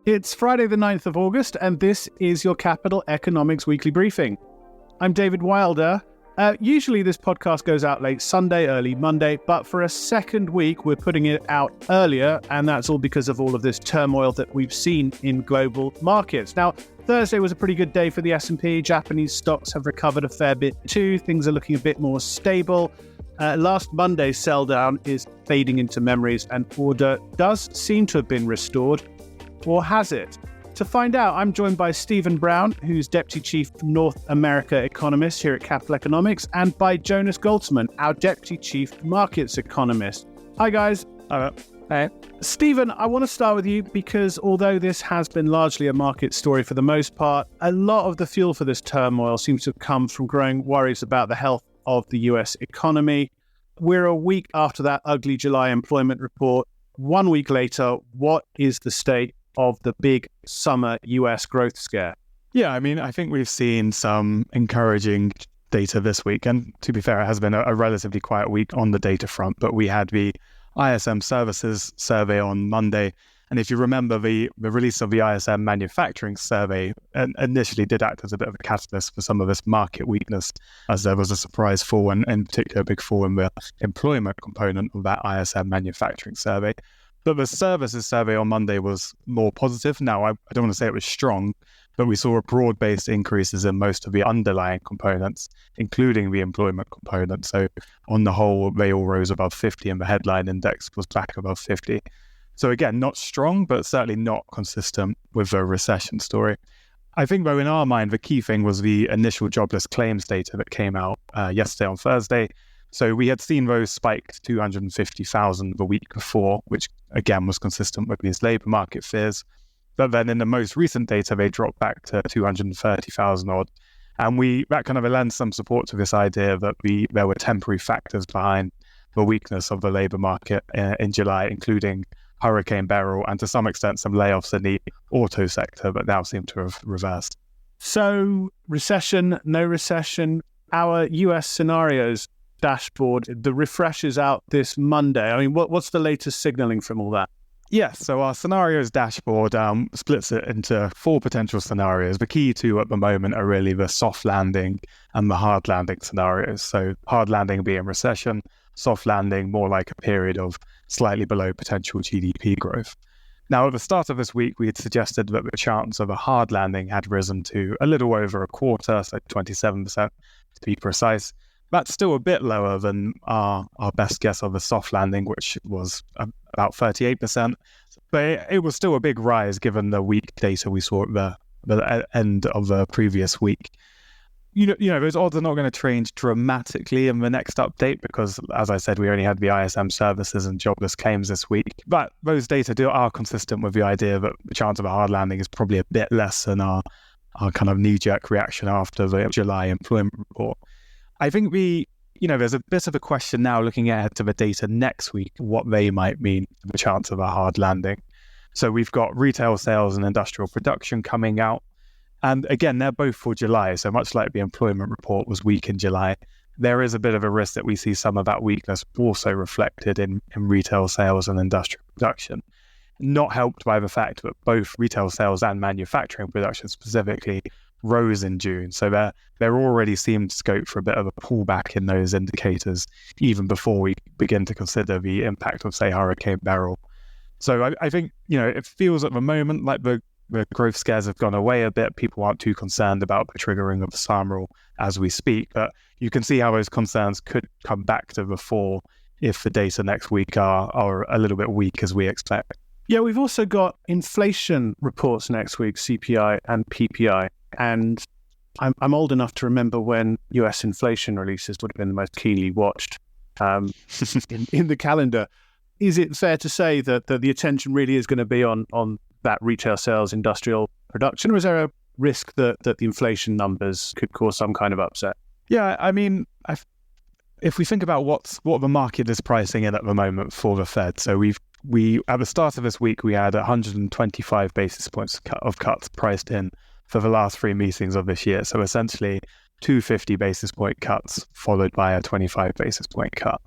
It's Friday the 9th of August, and this is your Capital Economics Weekly Briefing. I'm David Wilder. Usually this podcast goes out late Sunday, early Monday, but for a second week we're putting it out earlier, and that's all because of all of this turmoil that we've seen in global markets. Now, Thursday was a pretty good day for the S&P. Japanese stocks have recovered a fair bit too. Things are looking a bit more stable. Last Monday's sell down is fading into memories, and order does seem to have been restored. Or has it? To find out, I'm joined by Stephen Brown, who's Deputy Chief North America Economist here at Capital Economics, and by Jonas Goltermann, our Deputy Chief Markets Economist. Hi, guys. Hey. Stephen, I want to start with you because although this has been largely a market story for the most part, a lot of the fuel for this turmoil seems to have come from growing worries about the health of the US economy. We're a week after that ugly July employment report. 1 week later, what is the state of the big summer US growth scare? Yeah, I think we've seen some encouraging data this week. And to be fair, it has been a relatively quiet week on the data front. But we had the ISM Services survey on Monday. And if you remember, the release of the ISM Manufacturing survey initially did act as a bit of a catalyst for some of this market weakness, as there was a surprise fall, and in particular a big fall in the employment component of that ISM Manufacturing survey. But the services survey on Monday was more positive. Now, I don't want to say it was strong, but we saw broad-based increases in most of the underlying components, including the employment component. So on the whole, they all rose above 50, and the headline index was back above 50. So again, not strong, but certainly not consistent with the recession story. I think, though, in our mind, the key thing was the initial jobless claims data that came out yesterday on Thursday. So we had seen those spike to 250,000 the week before, which again was consistent with these labour market fears. But then in the most recent data, they dropped back to 230,000 odd. And that kind of lends some support to this idea that there were temporary factors behind the weakness of the labour market in July, including Hurricane Beryl and to some extent some layoffs in the auto sector, but now seem to have reversed. So recession, no recession, our US scenarios dashboard, the refresh is out this Monday. I mean, what's the latest signaling from all that? Yes, so our scenarios dashboard splits it into 4 potential scenarios. The key two at the moment are really the soft landing and the hard landing scenarios. So hard landing being recession, soft landing more like a period of slightly below potential GDP growth. Now, at the start of this week, we had suggested that the chance of a hard landing had risen to a little over a quarter, so 27% to be precise. That's still a bit lower than our best guess of a soft landing, which was about 38%. But it was still a big rise given the weak data we saw at the end of the previous week. You know, those odds are not going to change dramatically in the next update because, as I said, we only had the ISM services and jobless claims this week. But those data are consistent with the idea that the chance of a hard landing is probably a bit less than our kind of knee-jerk reaction after the July employment report. I think there's a bit of a question now looking ahead to the data next week, what they might mean for the chance of a hard landing. So we've got retail sales and industrial production coming out. And again, they're both for July. So much like the employment report was weak in July, there is a bit of a risk that we see some of that weakness also reflected in retail sales and industrial production. Not helped by the fact that both retail sales and manufacturing production specifically rose in June. So there already seemed scope for a bit of a pullback in those indicators, even before we begin to consider the impact of, say, Hurricane Beryl. So I think, it feels at the moment like the growth scares have gone away a bit. People aren't too concerned about the triggering of the SARM rule as we speak, but you can see how those concerns could come back to the fore if the data next week are a little bit weak as we expect. Yeah, we've also got inflation reports next week, CPI and PPI. And I'm old enough to remember when US inflation releases would have been the most keenly watched in the calendar. Is it fair to say that the attention really is going to be on that retail sales, industrial production, or is there a risk that the inflation numbers could cause some kind of upset? Yeah, if we think about what the market is pricing in at the moment for the Fed, so we at the start of this week we had 125 basis points of cuts priced in for the last 3 meetings of this year. So essentially 250 basis point cuts followed by a 25 basis point cut.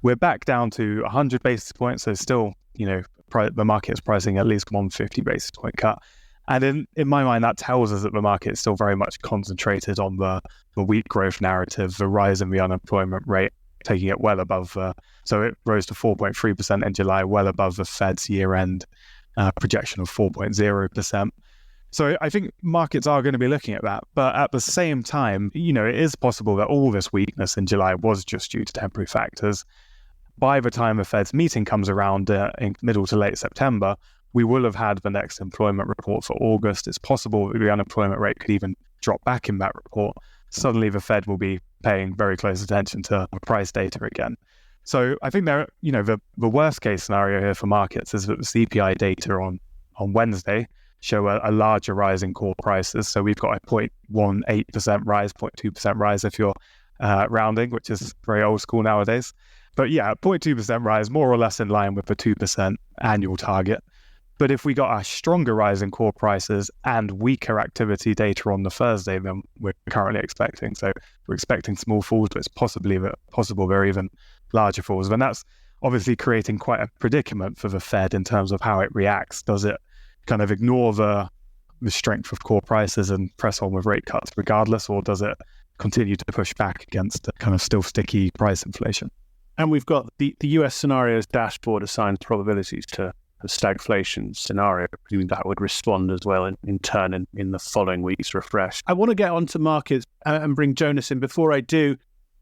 We're back down to 100 basis points, so still, the market is pricing at least 150 basis point cut. And in my mind, that tells us that the market is still very much concentrated on the weak growth narrative, the rise in the unemployment rate, taking it well above, so it rose to 4.3% in July, well above the Fed's year-end projection of 4.0%. So I think markets are going to be looking at that. But at the same time, it is possible that all this weakness in July was just due to temporary factors. By the time the Fed's meeting comes around in middle to late September, we will have had the next employment report for August. It's possible that the unemployment rate could even drop back in that report. Suddenly the Fed will be paying very close attention to price data again. So I think the worst case scenario here for markets is that the CPI data on Wednesday show a larger rise in core prices. So we've got a 0.18% rise, 0.2% rise if you're rounding, which is very old school nowadays. But yeah, 0.2% rise, more or less in line with the 2% annual target. But if we got a stronger rise in core prices and weaker activity data on the Thursday than we're currently expecting, so we're expecting small falls, but it's possible there are even larger falls, then that's obviously creating quite a predicament for the Fed in terms of how it reacts. Does it kind of ignore the strength of core prices and press on with rate cuts regardless, or does it continue to push back against the kind of still sticky price inflation? And we've got the US scenarios dashboard assigns probabilities to the stagflation scenario, presuming that would respond as well in turn in the following week's refresh. I want to get onto markets and bring Jonas in. Before I do,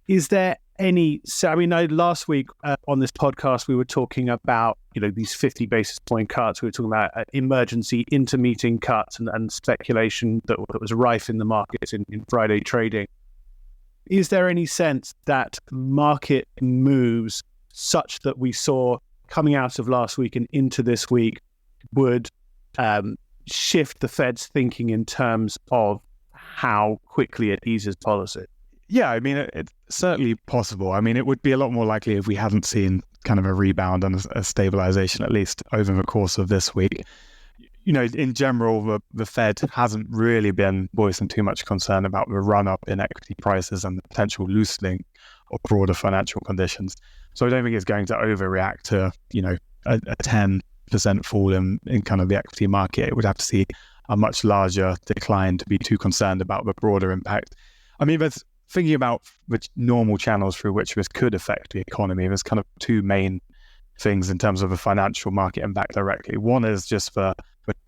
is there any, last week on this podcast, we were talking about, these 50 basis point cuts. We were talking about emergency intermeeting cuts and speculation that was rife in the markets in Friday trading. Is there any sense that market moves such that we saw coming out of last week and into this week would shift the Fed's thinking in terms of how quickly it eases policy? Yeah, it's certainly possible. It would be a lot more likely if we hadn't seen kind of a rebound and a stabilization, at least over the course of this week. In general, the Fed hasn't really been voicing too much concern about the run-up in equity prices and the potential loosening of broader financial conditions. So I don't think it's going to overreact to, a 10% fall in kind of the equity market. It would have to see a much larger decline to be too concerned about the broader impact. There's thinking about which normal channels through which this could affect the economy. There's kind of two main things in terms of the financial market impact directly. One is just the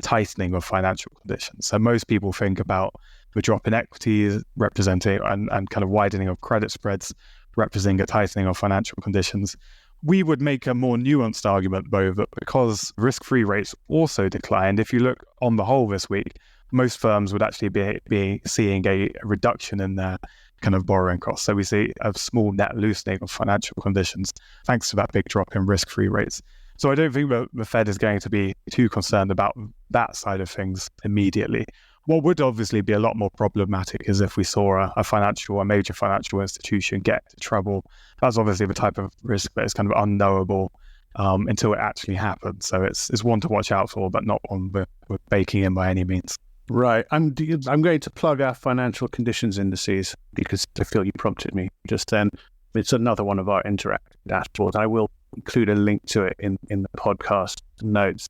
tightening of financial conditions. So most people think about the drop in equities representing and kind of widening of credit spreads representing a tightening of financial conditions. We would make a more nuanced argument, though, that because risk-free rates also declined, if you look on the whole this week, most firms would actually be seeing a reduction in their kind of borrowing costs. So we see a small net loosening of financial conditions thanks to that big drop in risk-free rates. So I don't think that the Fed is going to be too concerned about that side of things immediately. What would obviously be a lot more problematic is if we saw a major financial institution get into trouble. That's obviously the type of risk that is kind of unknowable until it actually happens. So it's one to watch out for, but not one we're baking in by any means. Right. I'm going to plug our financial conditions indices because I feel you prompted me just then. It's another one of our interactive dashboards. I will include a link to it in the podcast notes.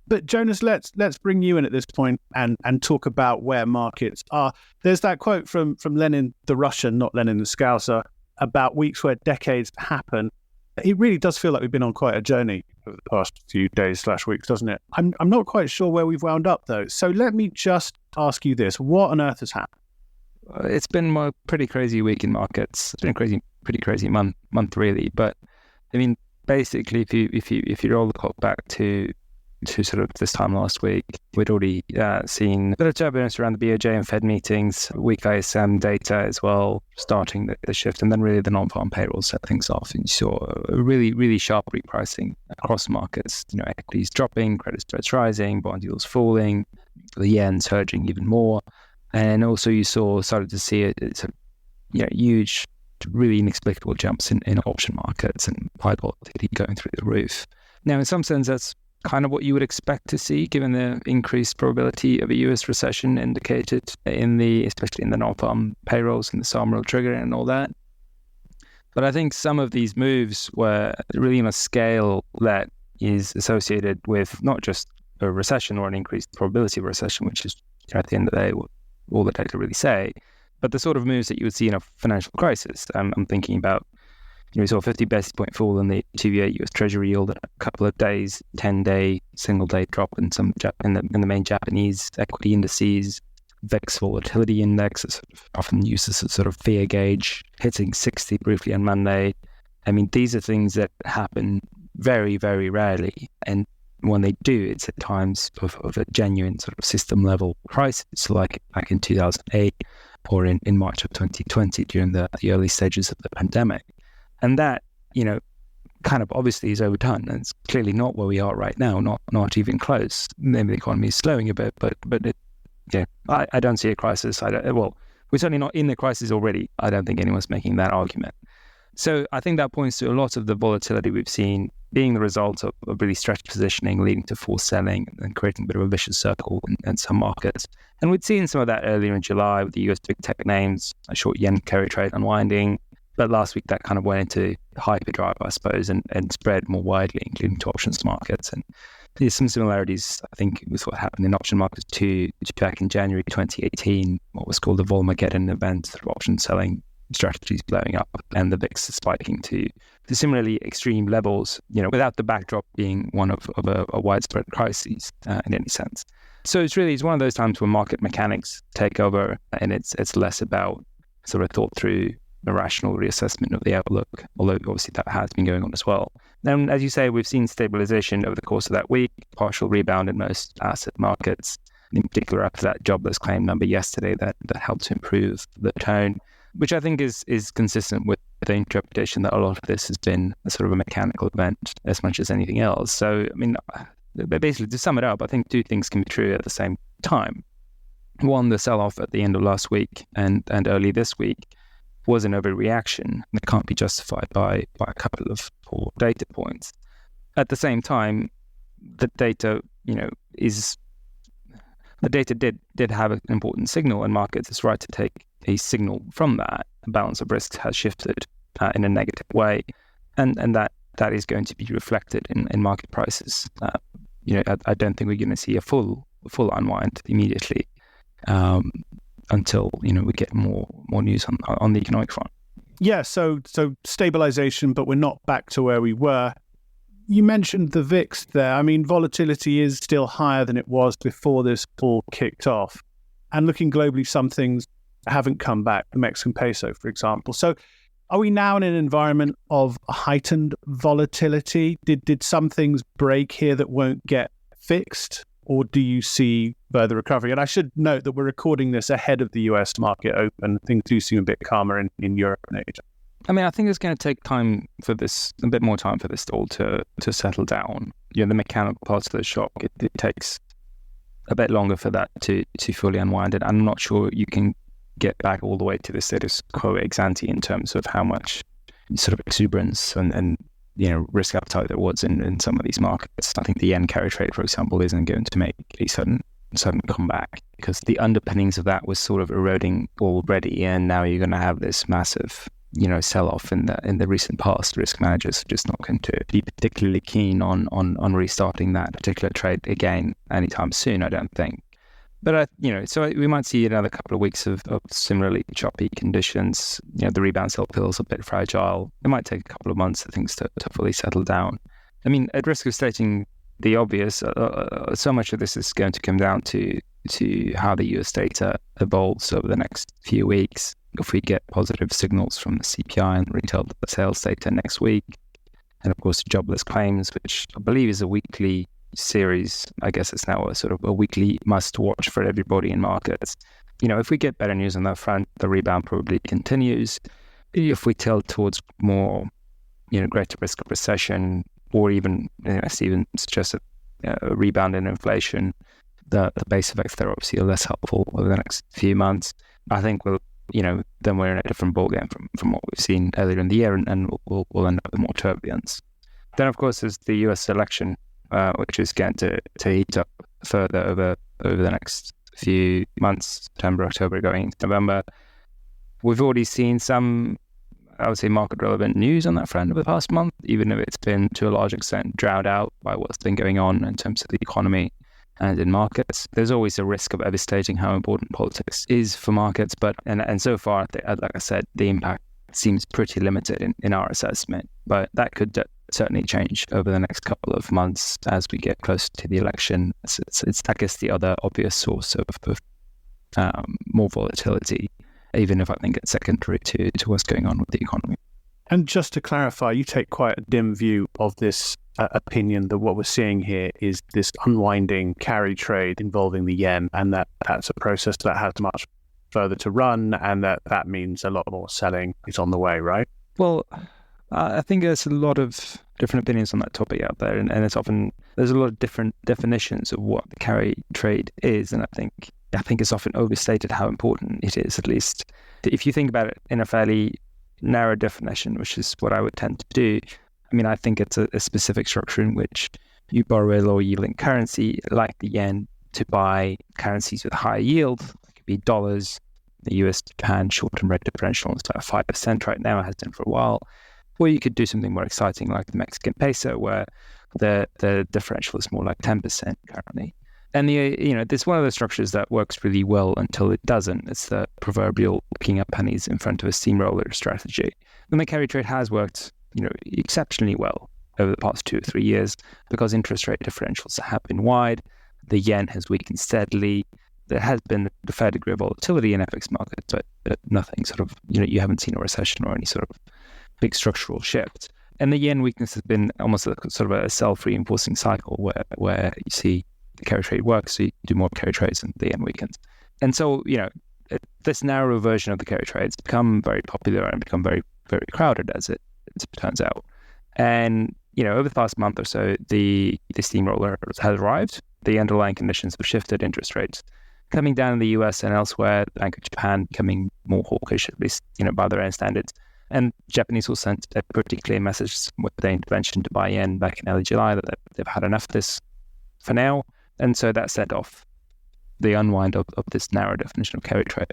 But Jonas, let's bring you in at this point and talk about where markets are. There's that quote from Lenin the Russian, not Lenin the Scouser, about weeks where decades happen. It really does feel like we've been on quite a journey over the past few days / weeks, doesn't it? I'm not quite sure where we've wound up, though. So let me just ask you this. What on earth has happened? It's been a pretty crazy week in markets. It's been a pretty crazy month really. But basically, if you roll the clock back to sort of this time last week, we'd already seen a bit of turbulence around the BOJ and Fed meetings, weak ISM data as well, starting the shift, and then really the non-farm payrolls set things off. And you saw a really, really sharp repricing across markets. Equities dropping, credit spreads rising, bond yields falling, the yen surging even more. And also you started to see huge, really inexplicable jumps in option markets and high volatility going through the roof. Now, in some sense, that's kind of what you would expect to see, given the increased probability of a US recession indicated especially in the non-farm payrolls and the Summer trigger and all that. But I think some of these moves were really on a scale that is associated with not just a recession or an increased probability of recession, which is at the end of the day what all the data really say, but the sort of moves that you would see in a financial crisis. I'm thinking about, we saw a 50 basis point fall in the 2-year US Treasury yield in a couple of days, 10-day, single-day drop in in the main Japanese equity indices. VIX volatility index is often used as a sort of fear gauge, hitting 60 briefly on Monday. I mean, these are things that happen very, very rarely. And when they do, it's at times of a genuine sort of system level crisis, like back in 2008 or in March of 2020 during the early stages of the pandemic. And that, kind of obviously is overdone. And it's clearly not where we are right now, not even close. Maybe the economy is slowing a bit, but I don't see a crisis. We're certainly not in the crisis already. I don't think anyone's making that argument. So I think that points to a lot of the volatility we've seen being the result of really stretched positioning, leading to forced selling and creating a bit of a vicious circle in some markets. And we'd seen some of that earlier in July with the US big tech names, a short yen carry trade unwinding. But last week that kind of went into hyperdrive, I suppose, and spread more widely, including to options markets. And there's some similarities, I think, with what happened in option markets to back in January 2018, what was called the Volmageddon event, sort of option selling strategies blowing up and the VIX spiking to similarly extreme levels, without the backdrop being one of a widespread crisis in any sense. So it's one of those times when market mechanics take over, and it's less about sort of thought through a rational reassessment of the outlook, although obviously that has been going on as well. Then, as you say, we've seen stabilization over the course of that week, partial rebound in most asset markets, in particular after that jobless claim number yesterday that helped to improve the tone, which I think is consistent with the interpretation that a lot of this has been a sort of a mechanical event as much as anything else. So, I mean, basically to sum it up, I think two things can be true at the same time. One, the sell-off at the end of last week and early this week was an overreaction that can't be justified by a couple of poor data points. At the same time, the data, the data did have an important signal, and markets is right to take a signal from that. The balance of risks has shifted in a negative way, and that is going to be reflected in market prices. I don't think we're going to see a full unwind immediately. Until we get more news on the economic front. Yeah, so stabilization, but we're not back to where we were. You mentioned the VIX there. I mean, volatility is still higher than it was before this all kicked off. And looking globally, some things haven't come back. The Mexican peso, for example. So, are we now in an environment of heightened volatility? Did some things break here that won't get fixed? Or do you see further recovery? And I should note that we're recording this ahead of the US market open. Things do seem a bit calmer in Europe and Asia. I mean, I think it's going to take time for this, a bit more time for this all to settle down. The mechanical parts of the shock, it takes a bit longer for that to fully unwind. And I'm not sure you can get back all the way to the status quo ex ante in terms of how much sort of exuberance and risk appetite there was in some of these markets. I think the yen carry trade, for example, isn't going to make a sudden comeback because the underpinnings of that was sort of eroding already, and now you're going to have this massive, sell-off in the recent past. Risk managers are just not going to be particularly keen on restarting that particular trade again anytime soon, I don't think. But so we might see another couple of weeks of similarly choppy conditions. The rebound still feels a bit fragile. It might take a couple of months for things to fully settle down. I mean, at risk of stating the obvious, so much of this is going to come down to how the US data evolves over the next few weeks. If we get positive signals from the CPI and retail sales data next week, and of course jobless claims, which I believe is a weekly series. I guess it's now a sort of a weekly must watch for everybody in markets. If we get better news on that front, the rebound probably continues. If we tilt towards more, greater risk of recession, or even, as Stephen suggested, a rebound in inflation, the base effects there obviously are less helpful over the next few months. I think then we're in a different ballgame from what we've seen earlier in the year, and we'll end up with more turbulence. Then, of course, there's the US election, which is going to heat up further over the next few months, September, October, going into November. We've already seen some I would say, market relevant news on that front over the past month, even if it's been to a large extent drowned out by what's been going on in terms of the economy and in markets. There's always a risk of overstating how important politics is for markets, but and so far, like I said, the impact seems pretty limited in our assessment. But that could certainly change over the next couple of months as we get closer to the election. It's I guess, the other obvious source of more volatility, even if I think it's secondary to what's going on with the economy. And just to clarify, you take quite a dim view of this opinion that what we're seeing here is this unwinding carry trade involving the yen, and that's a process that has much further to run, and that means a lot more selling is on the way, right? Well, I think there's a lot of different opinions on that topic out there, and it's often, there's a lot of different definitions of what the carry trade is, and I think it's often overstated how important it is. At least if you think about it in a fairly narrow definition, which is what I would tend to do. I mean, I think it's a specific structure in which you borrow a lower yielding currency like the yen to buy currencies with higher yield. It could be dollars. The US Japan short-term rate differential is about 5% right now. It has been for a while. Or you could do something more exciting like the Mexican peso, where the differential is more like 10% currently. And this one of the structures that works really well until it doesn't. It's the proverbial picking up pennies in front of a steamroller strategy. And the carry trade has worked, exceptionally well over the past 2 or 3 years because interest rate differentials have been wide. The yen has weakened steadily. There has been a fair degree of volatility in FX markets, but nothing sort of, you haven't seen a recession or any sort of big structural shift. And the yen weakness has been almost sort of a self-reinforcing cycle where you see the carry trade works, so you do more carry trades and the yen weakens. And so, this narrow version of the carry trades become very popular and become very, very crowded as it turns out. And, over the past month or so, the steamroller has arrived. The underlying conditions have shifted, interest rates coming down in the US and elsewhere, the Bank of Japan becoming more hawkish, at least, by their own standards. And Japanese will send a pretty clear message with their intervention to buy yen back in early July that they've had enough of this for now. And so that set off the unwind of this narrow definition of carry trade.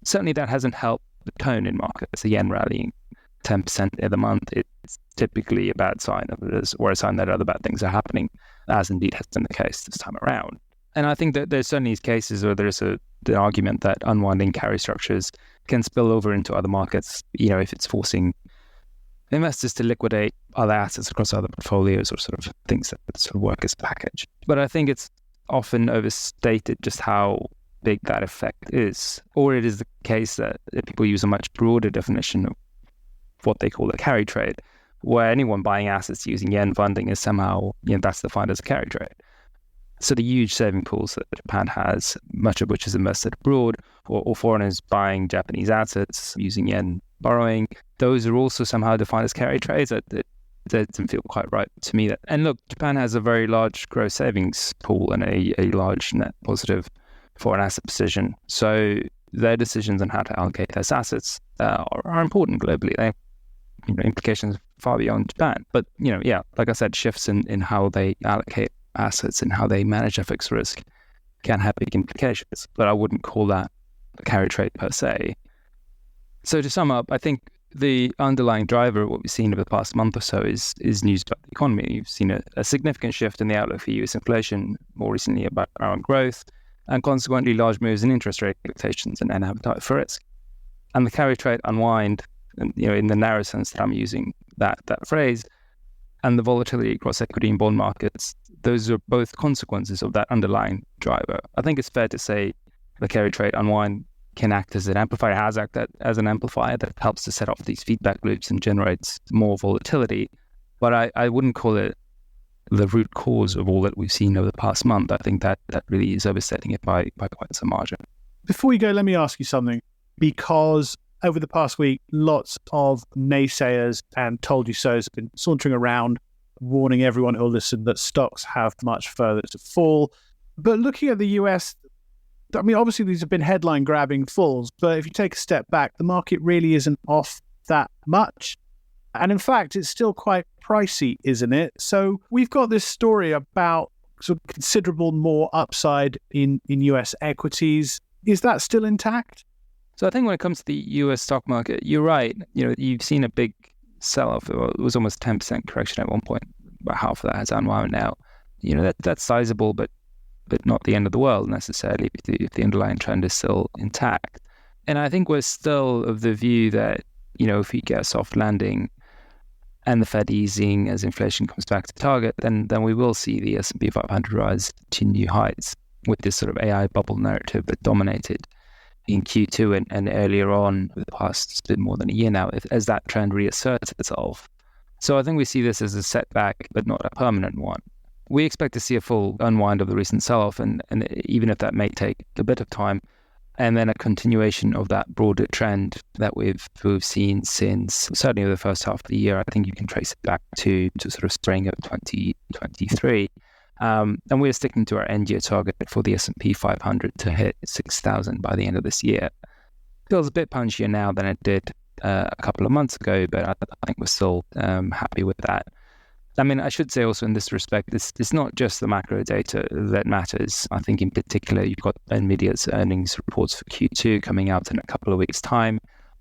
Certainly that hasn't helped the tone in markets. The yen rallying 10% in the month, it's typically a bad sign or a sign that other bad things are happening, as indeed has been the case this time around. And I think that there's certainly cases where there's the argument that unwinding carry structures can spill over into other markets, if it's forcing investors to liquidate other assets across other portfolios or sort of things that sort of work as a package. But I think it's often overstated just how big that effect is. Or it is the case that people use a much broader definition of what they call a carry trade, where anyone buying assets using yen funding is somehow, that's defined as a carry trade. So the huge saving pools that Japan has, much of which is invested abroad, or foreigners buying Japanese assets using yen borrowing, those are also somehow defined as carry trades. That doesn't feel quite right to me. And look, Japan has a very large gross savings pool and a large net positive foreign asset position. So their decisions on how to allocate those assets are important globally. They have implications far beyond Japan. But, like I said, shifts in how they allocate assets and how they manage FX risk can have big implications. But I wouldn't call that a carry trade per se. So to sum up, I think the underlying driver of what we've seen over the past month or so is news about the economy. You've seen a significant shift in the outlook for US inflation, more recently around growth, and consequently large moves in interest rate expectations and appetite for risk. And the carry trade unwind, in the narrow sense that I'm using that phrase, and the volatility across equity and bond markets, those are both consequences of that underlying driver. I think it's fair to say the carry trade unwind can act as an amplifier, has acted as an amplifier that helps to set off these feedback loops and generates more volatility. But I wouldn't call it the root cause of all that we've seen over the past month. I think that really is overstating it by quite some margin. Before you go, let me ask you something, because over the past week, lots of naysayers and told you so's have been sauntering around, warning everyone who'll listen that stocks have much further to fall. But looking at the US, I mean, obviously these have been headline grabbing falls, but if you take a step back, the market really isn't off that much. And in fact, it's still quite pricey, isn't it? So we've got this story about sort of considerable more upside in US equities. Is that still intact? So I think when it comes to the US stock market, you're right. You've seen a big sell-off. It was almost 10% correction at one point. About half of that has unwound now. That's sizable, but not the end of the world necessarily if the underlying trend is still intact. And I think we're still of the view that, if we get a soft landing and the Fed easing as inflation comes back to target, then we will see the S&P 500 rise to new heights with this sort of AI bubble narrative that dominated in Q2 and earlier on for the past bit more than a year now, as that trend reasserts itself. So I think we see this as a setback, but not a permanent one. We expect to see a full unwind of the recent sell-off, and even if that may take a bit of time, and then a continuation of that broader trend that we've seen since certainly the first half of the year. I think you can trace it back to sort of spring of 2023. And we're sticking to our end year target for the S&P 500 to hit 6,000 by the end of this year. Feels a bit punchier now than it did a couple of months ago, but I think we're still happy with that. I mean, I should say also in this respect, it's not just the macro data that matters. I think in particular, you've got NVIDIA's earnings reports for Q2 coming out in a couple of weeks' time.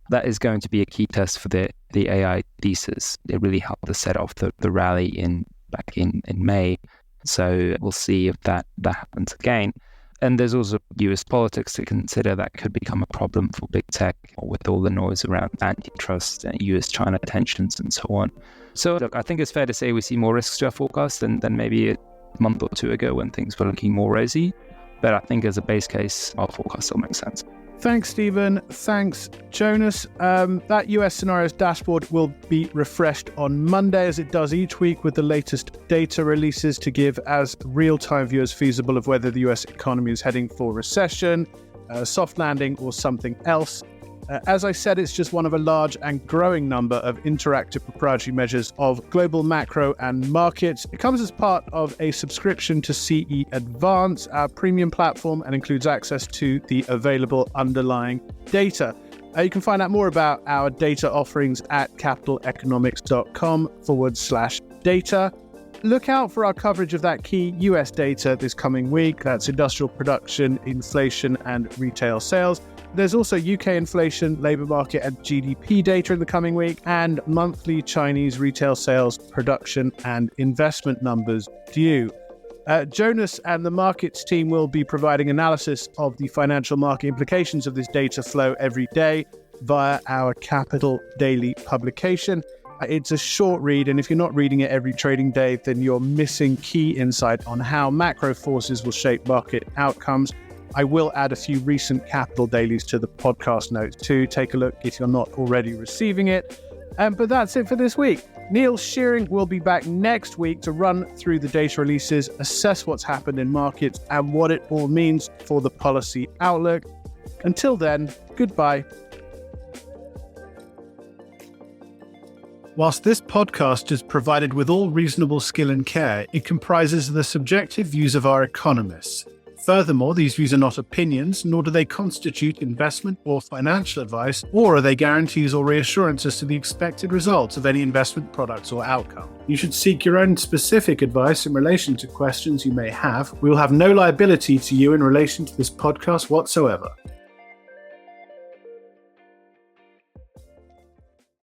That is going to be a key test for the AI thesis. It really helped us set off the rally back in May. So we'll see if that happens again. And there's also US politics to consider that could become a problem for big tech with all the noise around antitrust and US-China tensions and so on. So look, I think it's fair to say we see more risks to our forecast than maybe a month or two ago when things were looking more rosy. But I think as a base case, our forecast still makes sense. Thanks, Stephen. Thanks, Jonas. That US scenarios dashboard will be refreshed on Monday, as it does each week, with the latest data releases to give as real-time view as feasible of whether the US economy is heading for recession, soft landing, or something else. As I said, it's just one of a large and growing number of interactive proprietary measures of global macro and markets. It comes as part of a subscription to CE Advance, our premium platform, and includes access to the available underlying data. You can find out more about our data offerings at capitaleconomics.com/data. Look out for our coverage of that key US data this coming week. That's industrial production, inflation, and retail sales. There's also UK inflation, labour market, and GDP data in the coming week, and monthly Chinese retail sales, production, and investment numbers due. Jonas and the markets team will be providing analysis of the financial market implications of this data flow every day via our Capital Daily publication. It's a short read, and if you're not reading it every trading day, then you're missing key insight on how macro forces will shape market outcomes. I will add a few recent Capital Dailies to the podcast notes too. Take a look if you're not already receiving it. But that's it for this week. Neil Shearing will be back next week to run through the data releases, assess what's happened in markets, and what it all means for the policy outlook. Until then, goodbye. Whilst this podcast is provided with all reasonable skill and care, it comprises the subjective views of our economists. Furthermore, these views are not opinions, nor do they constitute investment or financial advice, or are they guarantees or reassurances to the expected results of any investment products or outcome. You should seek your own specific advice in relation to questions you may have. We will have no liability to you in relation to this podcast whatsoever.